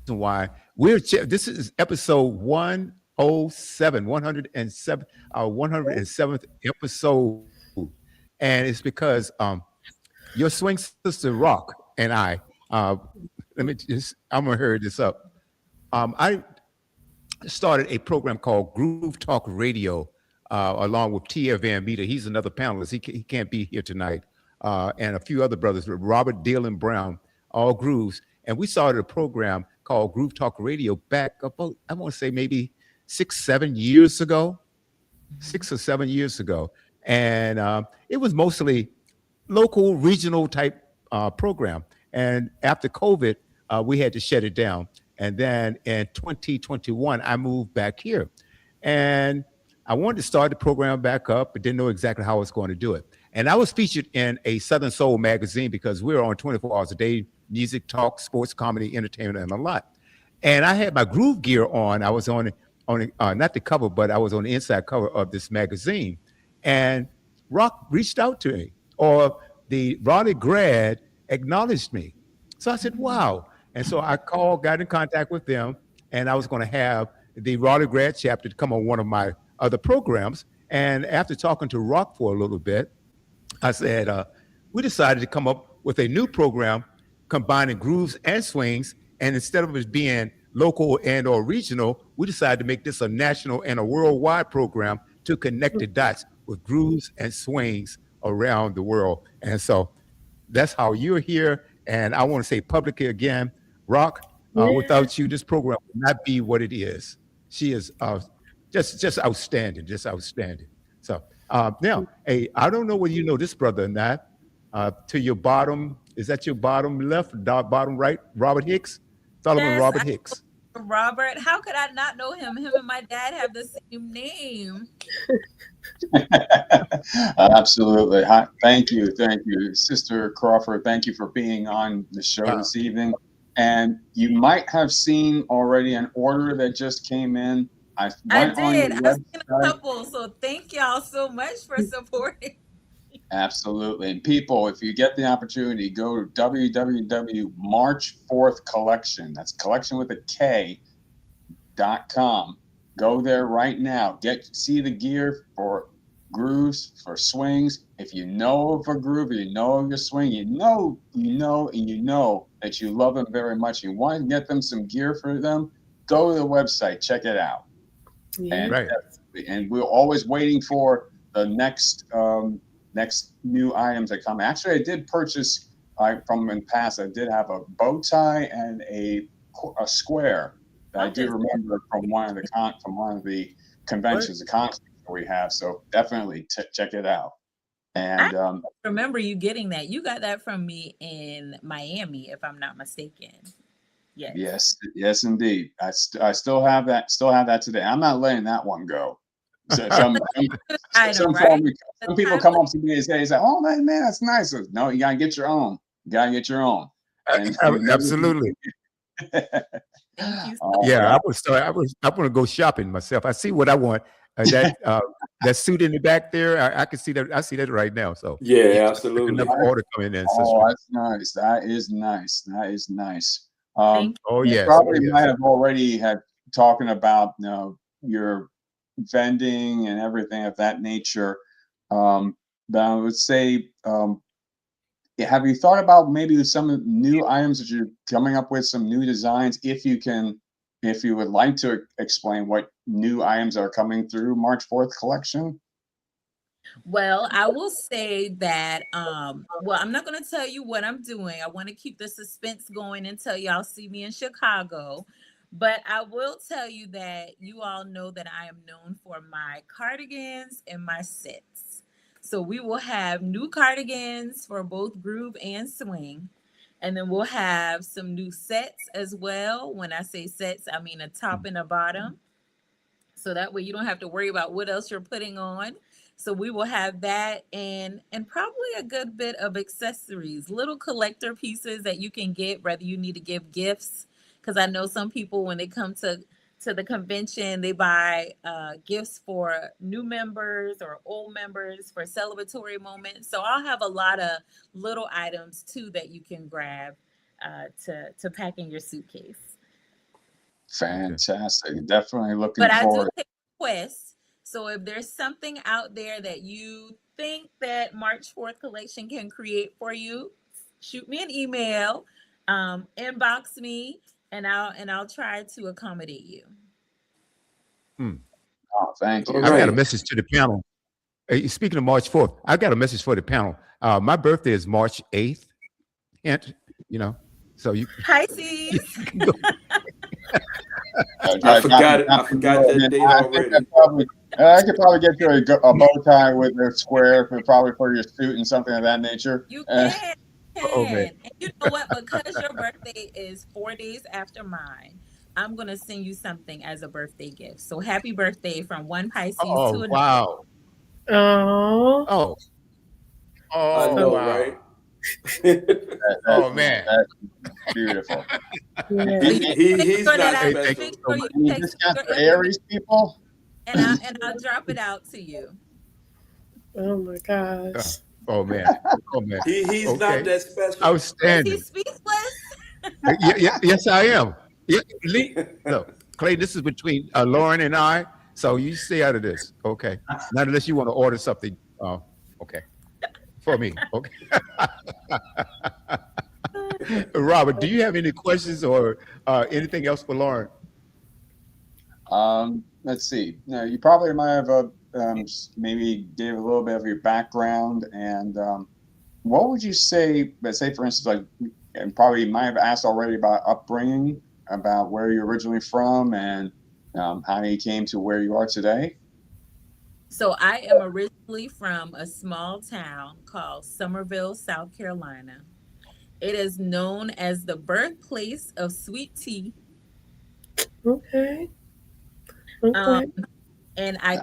why this is episode 107, 107, our 107th episode. And it's because your swing sister Rock and I, uh, I'm gonna hurry this up. I started a program called Groove Talk Radio, along with Tia Van Meter. He's another panelist. He can't be here tonight, and a few other brothers, Robert Dale Brown, all grooves. And we started a program called Groove Talk Radio back about, I want to say maybe 6, 7 years ago, 6 or 7 years ago. And it was mostly local, regional type program. And after COVID, we had to shut it down. And then in 2021, I moved back here. And I wanted to start the program back up, but didn't know exactly how I was going to do it. And I was featured in a Southern Soul magazine because we were on 24 hours a day, music, talk, sports, comedy, entertainment, and a lot. And I had my groove gear on. I was on not the cover, but I was on the inside cover of this magazine. And Rock reached out to me, or the Raleigh grad acknowledged me. So I said, wow. And so I called, got in contact with them, and I was going to have the Raleigh grad chapter to come on one of my other programs. And after talking to Rock for a little bit, I said, we decided to come up with a new program combining grooves and swings. And instead of it being local and or regional, we decided to make this a national and a worldwide program to connect the dots with grooves and swings around the world. And so that's how you're here. And I want to say publicly again, Rock,
Yeah.
without you, this program would not be what it is. She is just outstanding, just outstanding. So now, hey, I don't know whether you know this brother or not. To your bottom, is that your bottom left, bottom right? Robert Hicks, Solomon
Yes,
Robert Hicks.
Robert. How could I not know him? Him and my dad have the same name.
Absolutely. Hi, thank you. Thank you. Sister Crawford, thank you for being on the show this evening. And you might have seen already an order that just came in. I went on your
did. I've seen a
website.
couple. So thank y'all so much for supporting.
Absolutely. And people, if you get the opportunity, go to www.march4thcollection. That's collection with a K.com. Go there right now. See the gear for grooves, for swings. If you know of a groove, you know of your swing, you know that you love them very much. You want to get them some gear for them, go to the website, check it out.
Yeah.
And,
Right.
and we're always waiting for the next new items that come. Actually, I did purchase from in the past. I did have a bow tie and a square that I do remember from one of the conventions, the concerts that we have. So definitely check it out. And
I remember you getting that. You got that from me in Miami, if I'm not mistaken.
Yes, indeed. I still have that. Still have that today. I'm not letting that one go. So some people come up to me and say, "Oh man, that's nice." No, you gotta get your own. You gotta get your own. And
Absolutely.
Thank you so
All
Yeah,
right.
I would start. I want to go shopping myself. I see what I want. That suit in the back there. I can see that. I see that right now. So you
Yeah,
just pick another
absolutely.
order coming in,
Oh,
sister.
that's nice. That is nice. That is nice. Um,
thank
Oh
you
yes. Oh
probably might
yes.
have already had talking about your vending and everything of that nature. Um, but I would say, have you thought about maybe some new items that you're coming up with, some new designs? If you can, if you would like to explain what new items are coming through March 4th collection.
Well, I will say that well, I'm not going to tell you what I'm doing. I want to keep the suspense going until y'all see me in Chicago. But I will tell you that you all know that I am known for my cardigans and my sets. So we will have new cardigans for both groove and swing. And then we'll have some new sets as well. When I say sets, I mean a top and a bottom, so that way you don't have to worry about what else you're putting on. So we will have that, and probably a good bit of accessories, little collector pieces that you can get whether you need to give gifts, because I know some people when they come to the convention they buy gifts for new members or old members for celebratory moments. So I'll have a lot of little items too that you can grab to pack in your suitcase.
Okay.
Fantastic. Definitely looking
But I do
forward.
take requests. So if there's something out there that you think that March 4th collection can create for you, shoot me an email, inbox me, and I'll try to accommodate you.
Hmm.
Oh, thank
All
you.
I've got
Thank
a
right.
message to the panel. Speaking of March 4th, I've got a message for the panel. My birthday is March 8th. And you know, so you you
Pisces.
can go.
I
Happy,
forgot it. I
happy
forgot that
development.
date
I think
already.
I could probably get you a bow tie with a square for probably for your suit and something of that nature.
You can.
Oh man.
Can. And you know what? Because your birthday is 4 days after mine, I'm going to send you something as a birthday gift. So happy birthday from one Pisces to
Oh
another.
wow.
Oh,
Oh.
I
Oh
know,
oh,
right?
wow.
he
That,
Oh man.
that's beautiful.
yeah.
So
And,
you
and
make
he's
sure that
not
Hey, thank
special.
you so much.
you
text
just
me
got
your
for
information,
Aries people.
and I'll drop it out to you.
Oh my
Uh,
gosh.
oh man. Oh man.
He's not
Okay.
that special.
Is he
Outstanding.
speechless?
Yeah, yeah, yes, I am. Yeah, look, Clay, this is between Lauren and I. So you stay out of this. Okay. Not unless you want to order something. Okay. For me. Okay. Robert, do you have any questions or anything else for Lauren?
Let's see. No, you probably might have maybe gave a little bit of your background and what would you say? Let's say, for instance, like, and probably might have asked already about upbringing, about where you're originally from, and how you came to where you are today.
So I am originally from a small town called Summerville, South Carolina. It is known as the birthplace of sweet tea.
Okay.
Um,
Okay.
and
Nice.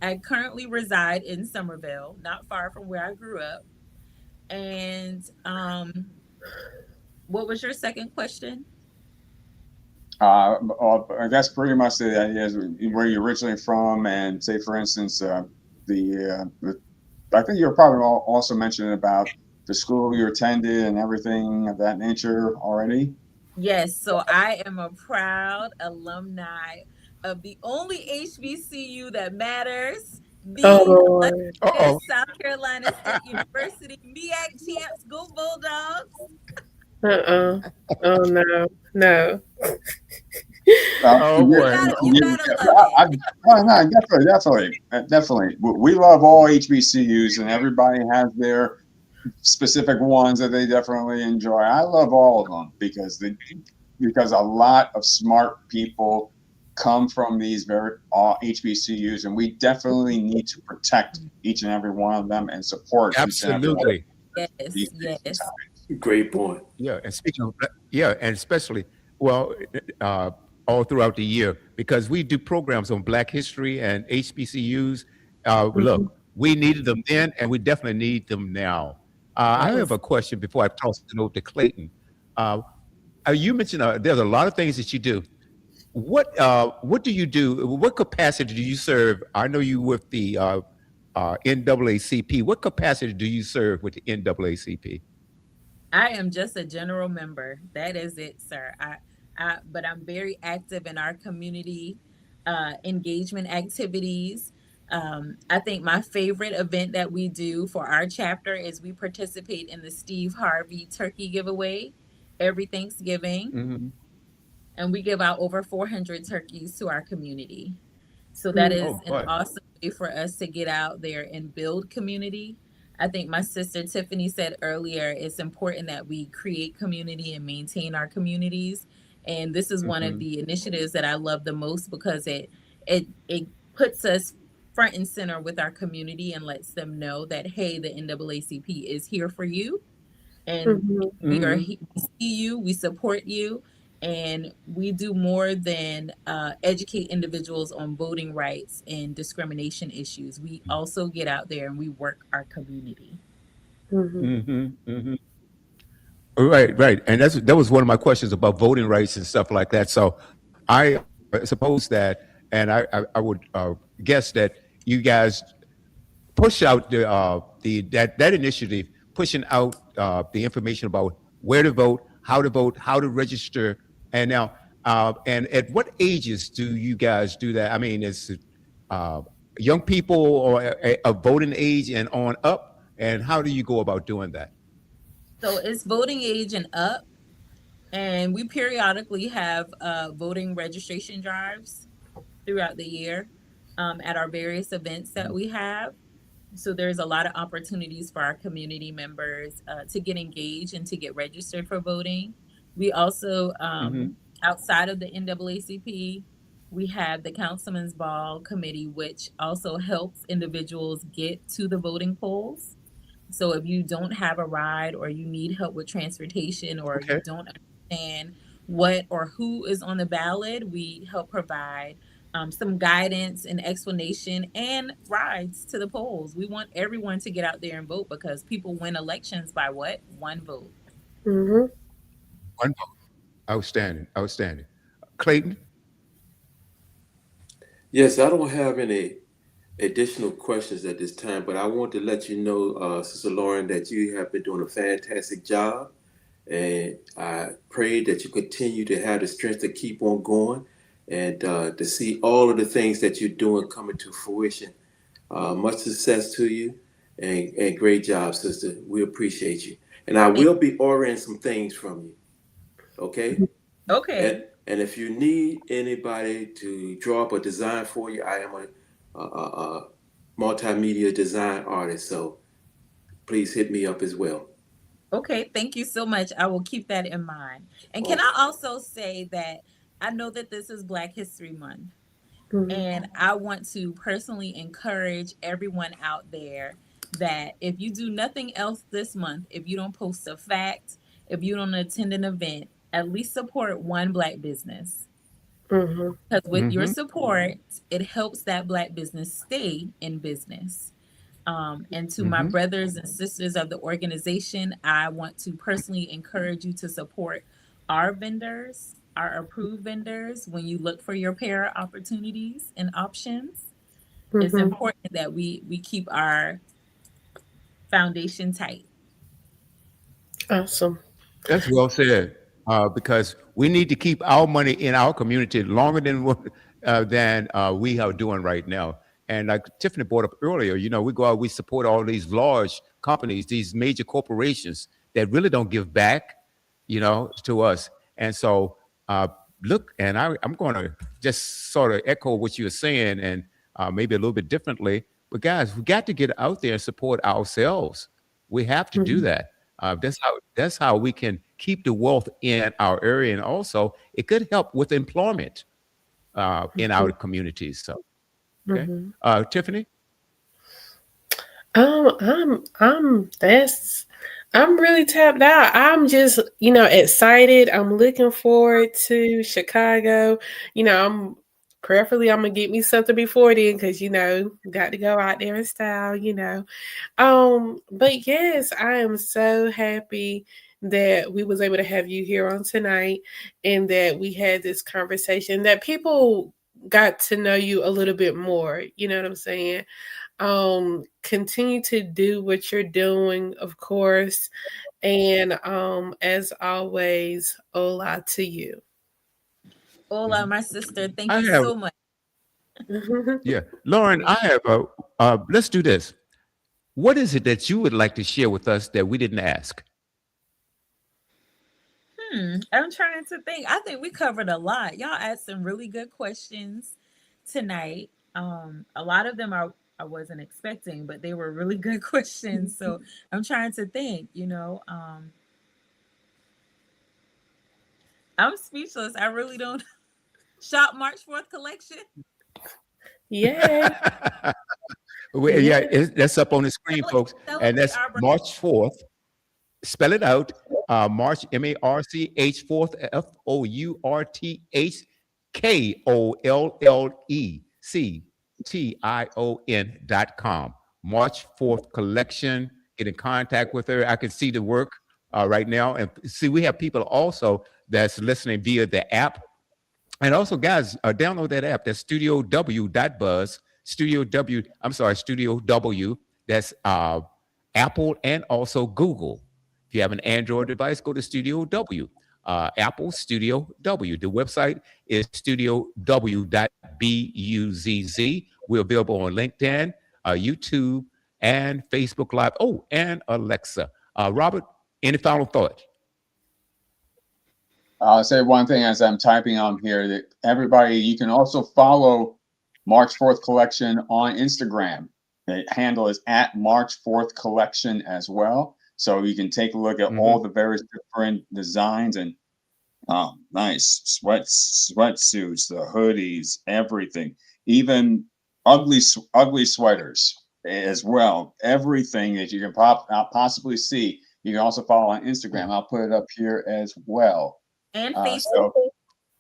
I currently reside in Summerville, not far from where I grew up. And what was your second question?
I guess pretty much the idea is where you're originally from, and say, for instance, the I think you're probably also mentioning about the school you attended and everything of that nature already.
Yes, so I am a proud alumni of the only HBCU that matters,
Oh
the
Lord.
Uh-oh.
illustrious South Carolina State University MEAC champs. Go Bulldogs!
Uh-uh. Oh no. No.
Oh boy.
You
Oh,
gotta love it.
Oh, no, definitely. We love all HBCUs, and everybody has their specific ones that they definitely enjoy. I love all of them because a lot of smart people come from these very HBCUs, and we definitely need to protect each and every one of them and support each and every one of
absolutely.
these
Yes,
things in
yes.
time.
Great point.
Yeah, and speaking of yeah, and especially well, uh, all throughout the year because we do programs on Black history and HBCUs.
Mhm.
Look, we needed them then, and we definitely need them now. I have
Yes.
a question before I toss it over to Clayton. Uh, You mentioned there's a lot of things that you do. What do you do? What capacity do you serve? I know you with the NAACP. What capacity do you serve with the NAACP?
I am just a general member. That is it, sir. But I'm very active in our community engagement activities. I think my favorite event that we do for our chapter is we participate in the Steve Harvey turkey giveaway every Thanksgiving,
Hmm.
and we give out over 400 turkeys to our community. So that
Mm-hmm.
is
Oh
an
boy.
awesome way for us to get out there and build community. I think my sister Tiffany said earlier it's important that we create community and maintain our communities. And this is one of
Hmm.
the initiatives that I love the most because it puts us front and center with our community and lets them know that hey, the NAACP is here for you, and
Mm-hmm.
Hmm.
we see you, we support you, and we do more than educate individuals on voting rights and discrimination issues. We also get out there and we work our community.
Mm-hmm.
Hmm. Hmm. Right, right, and that was one of my questions about voting rights and stuff like that. So I suppose that, and I would guess that you guys push out the that initiative, pushing out the information about where to vote, how to register, and now and at what ages do you guys do that? I mean, is it uh, young people or a voting age and on up, and how do you go about doing that?
So it's voting age and up, and we periodically have voting registration drives throughout the year at our various events that we have. So there's a lot of opportunities for our community members to get engaged and to get registered for voting. We also,
Hmm.
outside of the NAACP, we have the Councilman's Ball Committee, which also helps individuals get to the voting polls. So if you don't have a ride or you need help with transportation or you
Okay.
don't understand what or who is on the ballot, we help provide some guidance and explanation and rides to the polls. We want everyone to get out there and vote because people win elections by what? One vote.
Mm-hmm.
One vote. Outstanding, outstanding. Clayton.
Yes, I don't have any additional questions at this time, but I want to let you know, Sister Lauren, that you have been doing a fantastic job. And I pray that you continue to have the strength to keep on going and to see all of the things that you're doing coming to fruition. Much success to you and great job, sister. We appreciate you. And I
Thank-
will be ordering some things from you. Okay?
Okay.
And if you need anybody to draw up a design for you, I am a multimedia design artist. So please hit me up as well.
Okay. Thank you so much. I will keep that in mind. And can
Okay.
I also say that I know that this is Black History Month.
Mm-hmm.
And I want to personally encourage everyone out there that if you do nothing else this month, if you don't post a fact, if you don't attend an event, at least support one Black business.
Mm-hmm.
Because with your
Hmm.
support, it helps that Black business stay in business. And to my
Hmm.
brothers and sisters of the organization, I want to personally encourage you to support our vendors, our approved vendors, when you look for your para opportunities and options. It's
Mm-hmm.
important that we keep our foundation tight.
Awesome.
That's well said. Because we need to keep our money in our community longer than we are doing right now. And like Tiffany brought up earlier, we go out, we support all these large companies, these major corporations that really don't give back, to us. And so, uh, look, and I'm going to just sort of echo what you were saying, and maybe a little bit differently. But guys, we got to get out there and support ourselves. We have to do
Mm-hmm.
that. That's how we can keep the wealth in our area, and also it could help with employment in our communities. So, okay,
Mm-hmm.
Tiffany.
I'm really tapped out. I'm just, excited. I'm looking forward to Chicago. I'm gonna get me something before then because got to go out there in style. But yes, I am so happy that we was able to have you here on tonight, and that we had this conversation, that people got to know you a little bit more. You know what I'm saying? Continue to do what you're doing, of course. And as always, hola to you.
Hola, my sister. Thank
I
you
have,
so much.
yeah, Lauren. I have a. Let's do this. What is it that you would like to share with us that we didn't ask?
I'm trying to think. I think we covered a lot. Y'all asked some really good questions tonight. A lot of them I wasn't expecting, but they were really good questions. So I'm trying to think, I'm speechless. I really don't shop March 4th collection.
Yay.
Yeah,
Yeah.
that's up on the screen, folks, and
Celebrate
that's
our brand.
March 4th. Spell it out. March, March, Fourth, FOURTHKOLLECTION.com. March 4th collection. Get in contact with her. I can see the work right now, and see we have people also that's listening via the app. And also, guys, download that app. That's Studio W Buzz. Studio W. I'm sorry, Studio W. That's Apple and also Google. If you have an Android device, go to Studio W. Apple Studio W. The website is studiow.buzz. We're available on LinkedIn, YouTube, and Facebook Live. Oh, and Alexa. Robert, any final thoughts?
I'll say one thing as I'm typing on here that everybody, you can also follow March 4th Collection on Instagram. The handle is at March 4th Collection as well. So you can take a look at all the various different designs and nice sweatsuits, the hoodies, everything, even ugly sweaters as well. Everything that you can possibly see. You can also follow on Instagram. I'll put it up here as well.
And Facebook.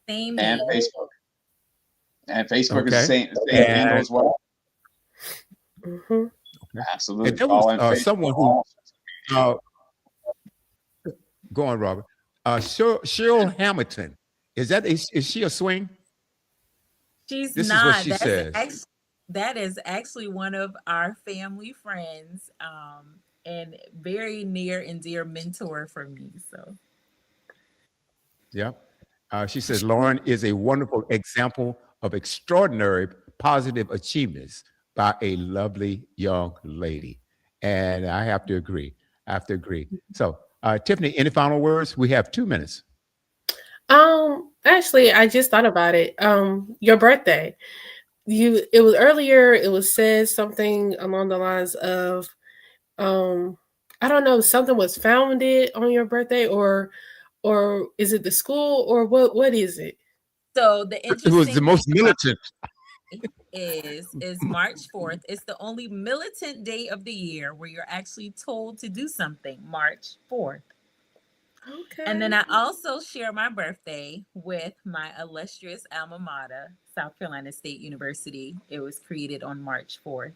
Same
and
name.
Facebook. And Facebook is the
Okay.
same handle as well.
Hmm.
Absolutely.
And there
Follow on
was
Facebook.
someone who, uh, go on, Robert. Cheryl Hamilton. Is she a swing?
She's
This is what
not.
she says.
That is actually one of our family friends, and very near and dear mentor for me. So
Yeah. She says Lauren is a wonderful example of extraordinary positive achievements by a lovely young lady. And I have to agree. I have to agree. So, Tiffany, any final words? We have 2 minutes.
Actually, I just thought about it. Your birthday. It was earlier, it was said something along the lines of, um, I don't know, something was founded on your birthday, or is it the school, or what is it?
the
It was the
interesting thing
most militant.
is March 4th. It's the only militant day of the year where you're actually told to do something, March 4th.
Okay.
And then I also share my birthday with my illustrious alma mater, South Carolina State University. It was created on March 4th.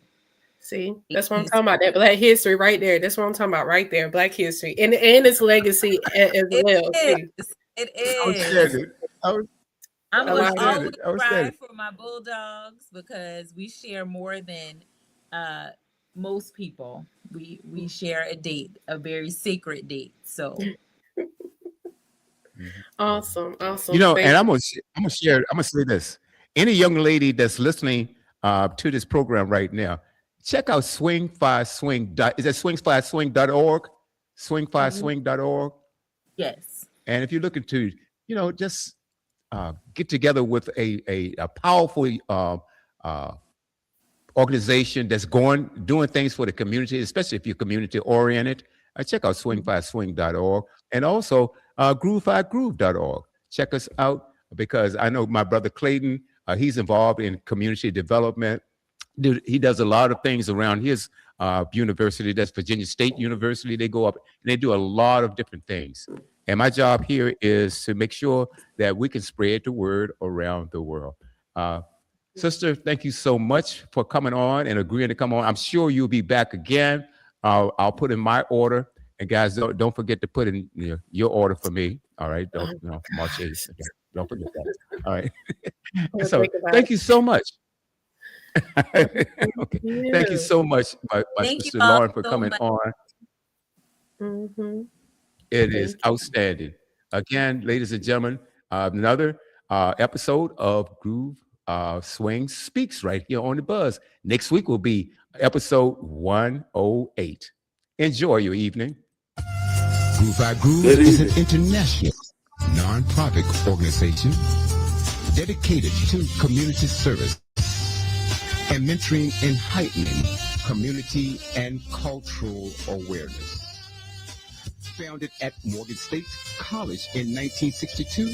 See, that's what I'm talking about. That Black history right there. That's what I'm talking about right there. Black history and its legacy as
It
well
is.
too.
It is.
Outstanding. Out-
I'm
I
going to
like it.
always
Outstanding.
ride
Outstanding.
for my Bulldogs because we share more than uh, most people. We share a date, a very sacred date. So
Mhm.
Awesome,
You
awesome.
know,
Thank
and
you.
I'm gonna share. I'm gonna say this. Any young lady that's listening to this program right now, check out Swing Five Swing. Is that swing5swing.org?
Mhm.
Swing5swing.org.
yes.
And if you're looking to, just get together with a powerful uh, organization that's doing things for the community, especially if you're community oriented, check out swing5swing.org, and also groove5groove.org. Check us out because I know my brother Clayton, he's involved in community development. He does a lot of things around his university. That's Virginia State University. They go up and they do a lot of different things. And my job here is to make sure that we can spread the word around the world. Uh, Sister, thank you so much for coming on and agreeing to come on. I'm sure you'll be back again. I'll put in my order And guys, don't forget to put in your order for me. All right. Don't March 8th. Okay. Don't forget that. All right.
We'll
So
think about
thank you so much.
it.
Okay.
Yeah.
Thank you so much, my
Thank you
sister
all
Lauren, for
so
coming
much.
on.
Mm-hmm.
It is
Thank you.
outstanding. Again, ladies and gentlemen, another episode of Groove Swing Speaks right here on the Buzz. Next week will be episode 108. Enjoy your evening.
Groove by Groove
Good
is an
evening.
international non-profit organization dedicated to community service and mentoring and heightening community and cultural awareness. Founded at Morgan State College in 1962,